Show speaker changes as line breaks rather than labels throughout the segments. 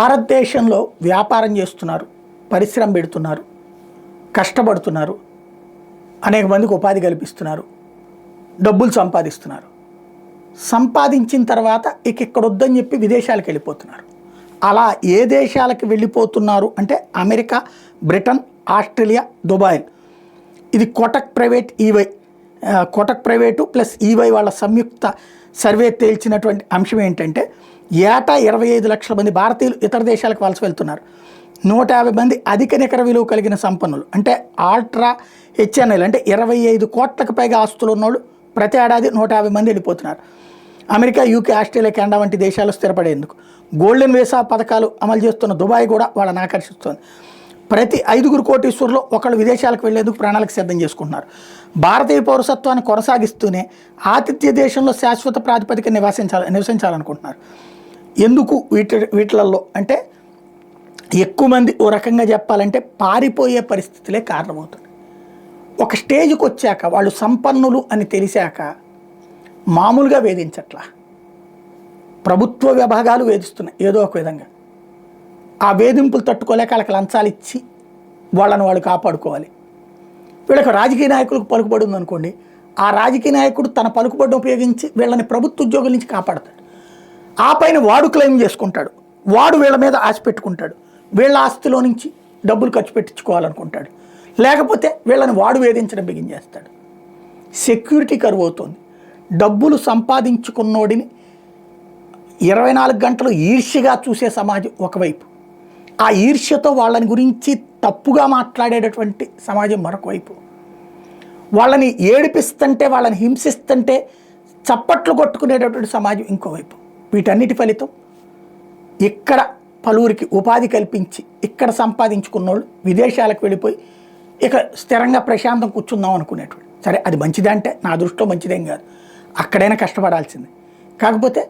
భారతదేశంలో వ్యాపారం చేస్తున్నారు, పరిశ్రమ పెడుతున్నారు, కష్టపడుతున్నారు, అనేక మందికి ఉపాధి కల్పిస్తున్నారు, డబ్బులు సంపాదిస్తున్నారు. సంపాదించిన తర్వాత ఇక్కడ వద్దని చెప్పి విదేశాలకు వెళ్ళిపోతున్నారు. అలా ఏ దేశాలకు వెళ్ళిపోతున్నారు అంటే అమెరికా, బ్రిటన్, ఆస్ట్రేలియా, దుబాయ్. ఇది Kotak private EY, Kotak private plus EY వాళ్ళ సంయుక్త సర్వే తేల్చినటువంటి అంశం ఏంటంటే ఏటా 25 లక్షల మంది భారతీయులు ఇతర దేశాలకు వలస వెళ్తున్నారు. 150 మంది అధిక నికర విలువ కలిగిన సంపన్నులు అంటే ఆల్ట్రా హెచ్ఎన్ఐలు అంటే 25 కోట్లకు పైగా ఆస్తులు ఉన్నోళ్ళు ప్రతి ఏడాది 150 మంది వెళ్ళిపోతున్నారు. అమెరికా, యూకే, ఆస్ట్రేలియా, కెనడా వంటి దేశాలు స్థిరపడేందుకు గోల్డెన్ వీసా పథకాలు అమలు చేస్తున్న దుబాయ్ కూడా వాళ్ళని ఆకర్షిస్తోంది. ప్రతి 5 కోటీశ్వరులో ఒకళ్ళు విదేశాలకు వెళ్లేందుకు ప్రణాళిక సిద్ధం చేసుకుంటున్నారు. భారతీయ పౌరసత్వాన్ని కొనసాగిస్తూనే ఆతిథ్య దేశంలో శాశ్వత ప్రాతిపదిక నివసించాలనుకుంటున్నారు. ఎందుకు వీటిలలో అంటే ఎక్కువ మంది ఓ రకంగా చెప్పాలంటే పారిపోయే పరిస్థితులే కారణమవుతుంది. ఒక స్టేజ్కి వచ్చాక వాళ్ళు సంపన్నులు అని తెలిసాక మామూలుగా వేధించట్లా, ప్రభుత్వ విభాగాలు వేధిస్తున్నాయి ఏదో ఒక విధంగా. ఆ వేధింపులు తట్టుకోలేక వాళ్ళకి లంచాలు ఇచ్చి వాళ్ళని వాళ్ళు కాపాడుకోవాలి. వీళ్ళకి రాజకీయ నాయకులకు పలుకుబడి ఉందనుకోండి, ఆ రాజకీయ నాయకుడు తన పలుకుబడిని ఉపయోగించి వీళ్ళని ప్రభుత్వ ఉద్యోగుల నుంచి కాపాడతాడు. ఆ పైన వాడు క్లెయిమ్ చేసుకుంటాడు, వాడు వీళ్ళ మీద ఆశ పెట్టుకుంటాడు, వీళ్ళ ఆస్తిలో నుంచి డబ్బులు ఖర్చు పెట్టించుకోవాలనుకుంటాడు, లేకపోతే వీళ్ళని వాడు వేధించడం బిగించేస్తాడు. సెక్యూరిటీ కరువు అవుతుంది. డబ్బులు సంపాదించుకున్నోడిని 24 గంటలు ఈర్ష్యగా చూసే సమాజం ఒకవైపు, ఆ ఈర్ష్యతో వాళ్ళని గురించి తప్పుగా మాట్లాడేటటువంటి సమాజం మరొక వైపు, వాళ్ళని ఏడిపిస్తుంటే వాళ్ళని హింసిస్తుంటే చప్పట్లు కొట్టుకునేటటువంటి సమాజం ఇంకోవైపు. వీటన్నిటి ఫలితం ఇక్కడ పలువురికి ఉపాధి కల్పించి ఇక్కడ సంపాదించుకున్నోళ్ళు విదేశాలకు వెళ్ళిపోయి ఇక స్థిరంగా ప్రశాంతం కూర్చుందాం అనుకునేటువంటి. సరే, అది మంచిదే అంటే నా దృష్టిలో మంచిదేం కాదు, అక్కడైనా కష్టపడాల్సిందే. కాకపోతే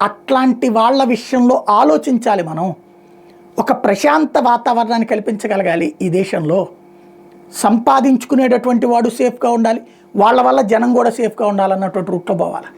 అట్లాంటి వాళ్ళ విషయంలో ఆలోచించాలి మనం. ఒక ప్రశాంత వాతావరణాన్ని కల్పించగలగాలి ఈ దేశంలో. సంపాదించుకునేటటువంటి వాడు సేఫ్గా ఉండాలి, వాళ్ళ వల్ల జనం కూడా సేఫ్గా ఉండాలన్నటువంటి రూట్లో పోవాలి.